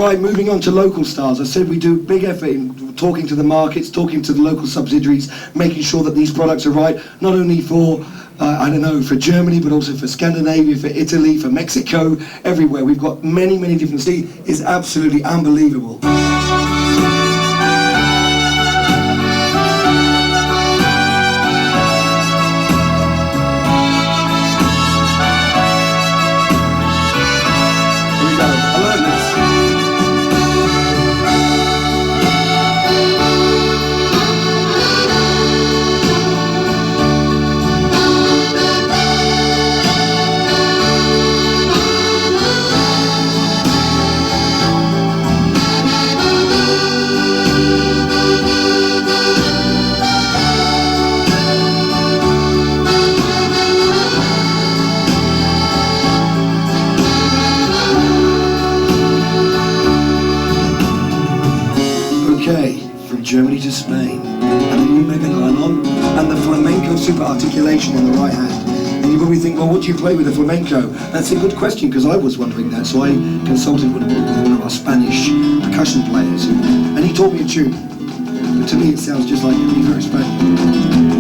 Right, moving on to local stars. I said we do a big effort in talking to the markets, talking to the local subsidiaries, making sure that these products are right, not only for, I don't know, for Germany, but also for Scandinavia, for Italy, for Mexico, everywhere. We've got many, many different styles. It's absolutely unbelievable. Okay, from Germany to Spain, and the new mega nylon, and the flamenco super articulation in the right hand. And you probably think, well, what do you play with the flamenco? That's a good question, because I was wondering that, so I consulted with one of our Spanish percussion players, and he taught me a tune. But to me it sounds just like Viva España.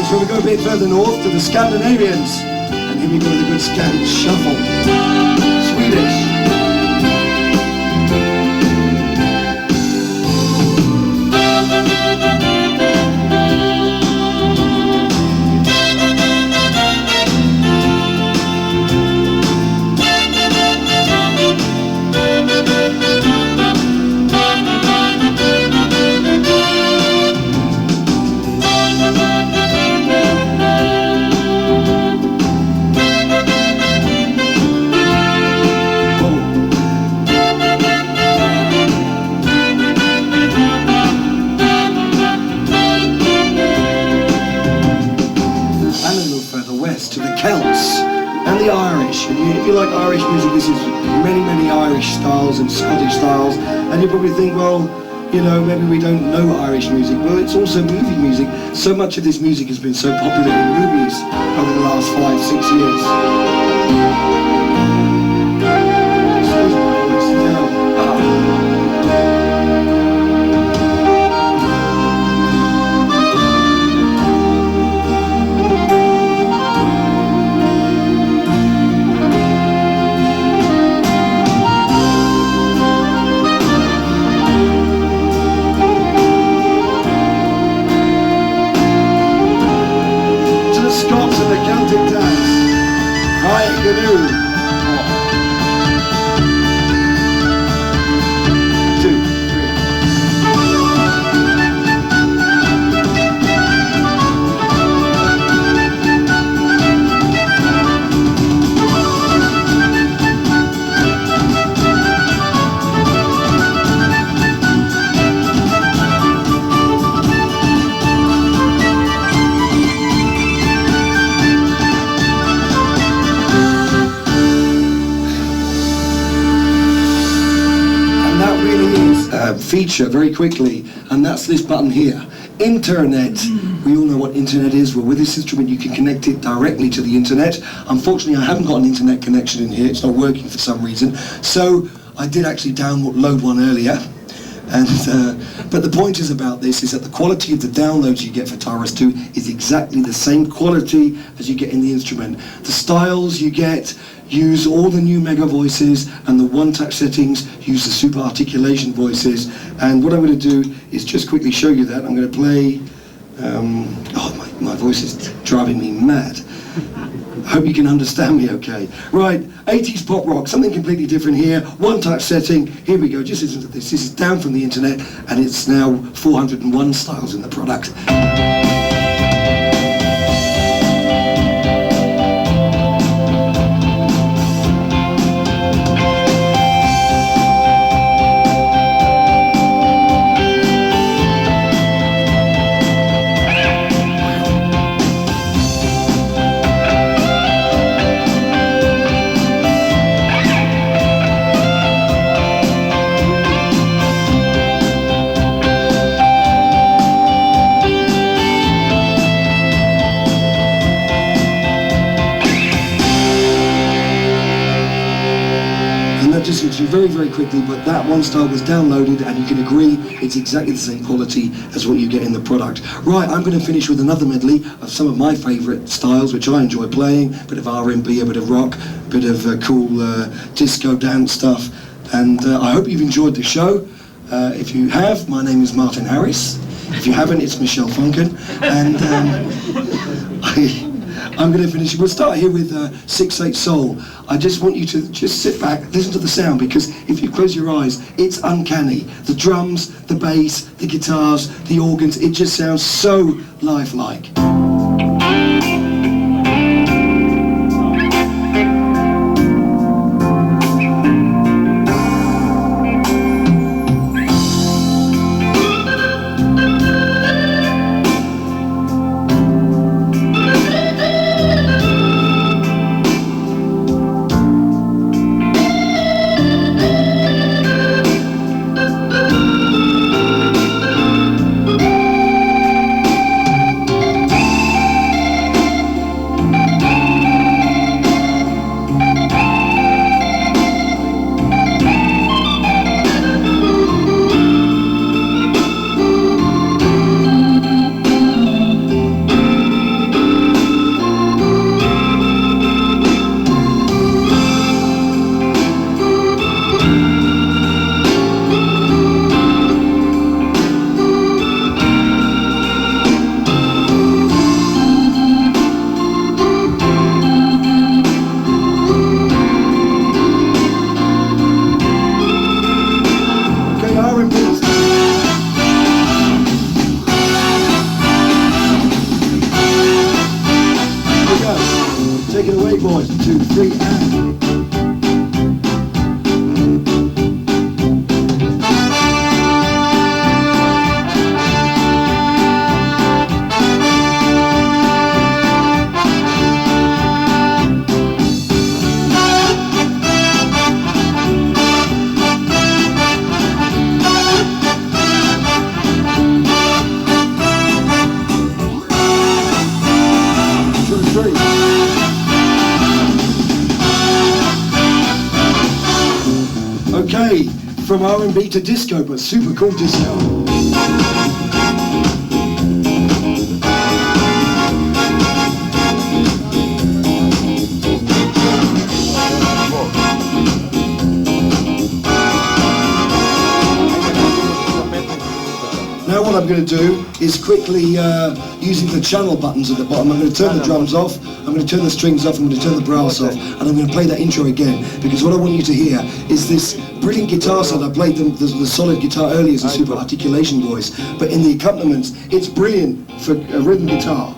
So we go a bit further north to the Scandinavians, and here we go with a good Scand shuffle. Swedish. to the Celts and the Irish. And if you like Irish music, this is many Irish styles and Scottish styles. And you probably think, well, you know, maybe we don't know Irish music. Well, it's also movie music. So much of this music has been so popular in movies over the last 5-6 years. Feature very quickly, and that's this button here. Internet. We all know what internet is. Well, with this instrument you can connect it directly to the internet. Unfortunately, I haven't got an internet connection in here. It's not working for some reason. So I did actually download one earlier. And but the point is about this is that the quality of the downloads you get for Tyros 2 is exactly the same quality as you get in the instrument. The styles you get use all the new mega voices, and the one-touch settings use the super articulation voices. And what I'm going to do is just quickly show you that. I'm going to play... my voice is driving me mad. I hope you can understand me okay. Right, 80s pop rock, something completely different here. One-touch setting. Here we go, just listen to this. This is down from the internet, and it's now 401 styles in the product. Just literally very quickly, but that one style was downloaded, and you can agree it's exactly the same quality as what you get in the product. Right, I'm going to finish with another medley of some of my favourite styles which I enjoy playing. A bit of R&B, a bit of rock, a bit of cool disco dance stuff, and I hope you've enjoyed the show. If you have, my name is Martin Harris. If you haven't, it's Michelle Funken, and I'm going to finish. We'll start here with 6/8 Soul. I just want you to just sit back, listen to the sound, because if you close your eyes, it's uncanny. The drums, the bass, the guitars, the organs, it just sounds so lifelike. Take it away, boys. 2, 3, and... from R&B to disco, but super cool disco. Now what I'm going to do is quickly, using the channel buttons at the bottom, I'm going to turn the drums off, I'm going to turn the strings off, I'm going to turn the brass off, and I'm going to play that intro again, because what I want you to hear is this brilliant guitar sound. I played the solid guitar earlier as a super articulation voice, but in the accompaniments, it's brilliant for a rhythm guitar.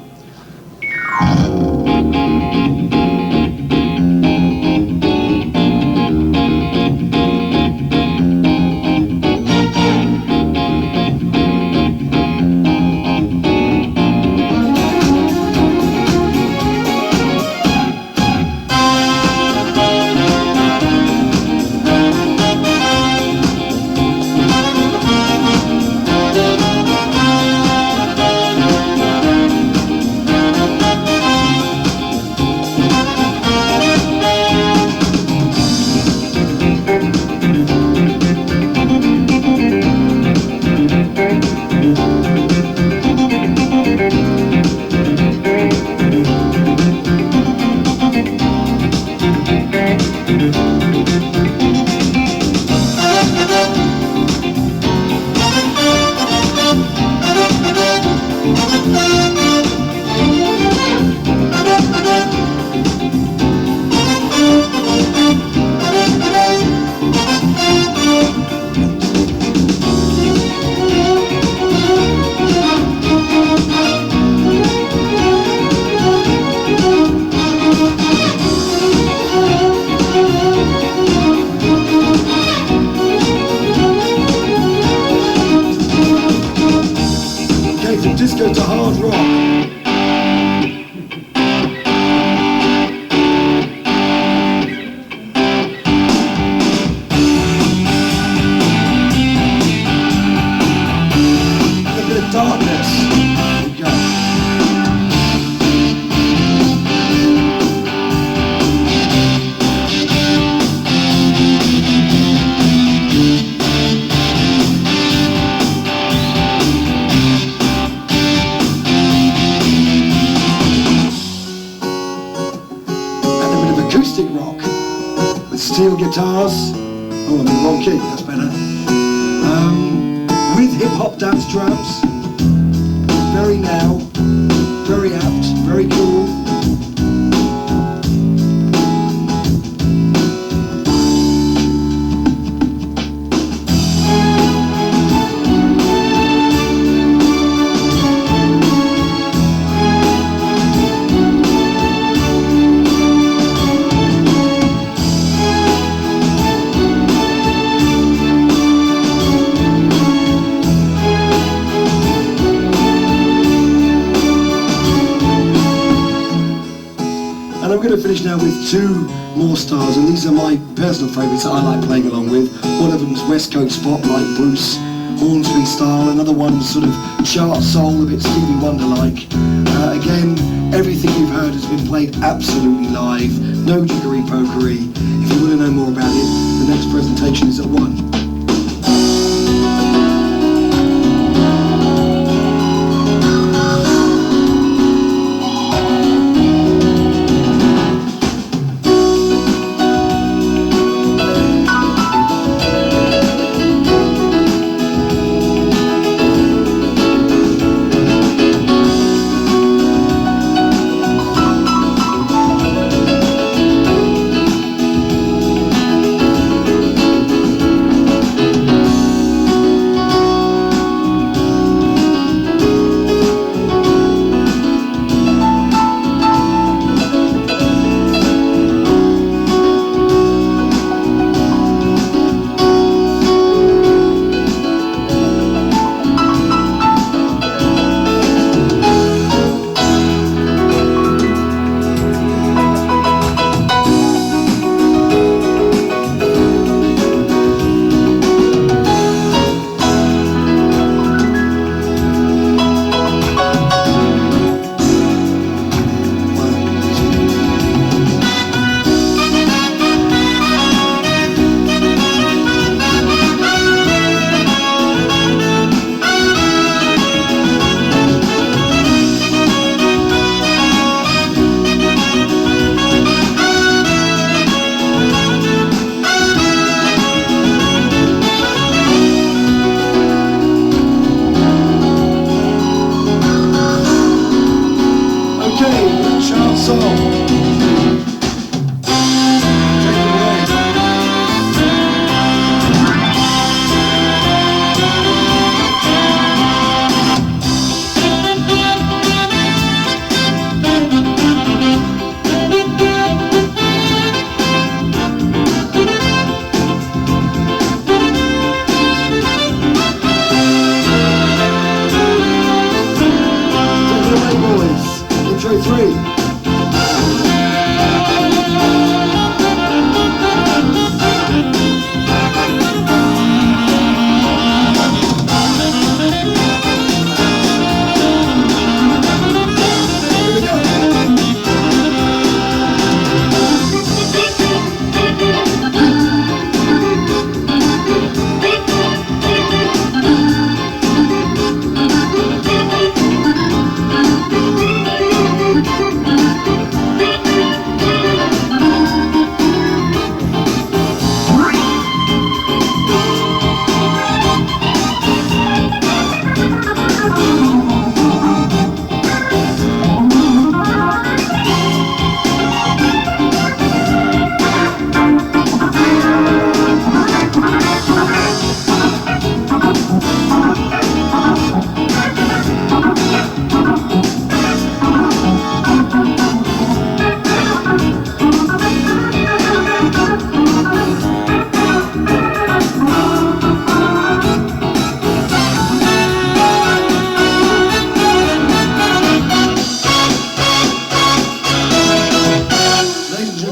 Disco to hard rock. A bit of darkness. Here we go. Acoustic rock with steel guitars. Oh, I'm in the wrong key, that's better. With hip-hop dance drums. Very now, very apt, very cool. I'm going to finish now with two more stars, and these are my personal favourites that I like playing along with. One of them's West Coast Spotlight, Bruce Hornsby style, another one's sort of chart soul, a bit Stevie Wonder-like. Again, everything you've heard has been played absolutely live, no jiggery-pokery. If you want to know more about it, the next presentation is at 1.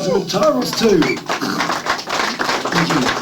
gentlemen, Tyros too. Thank you.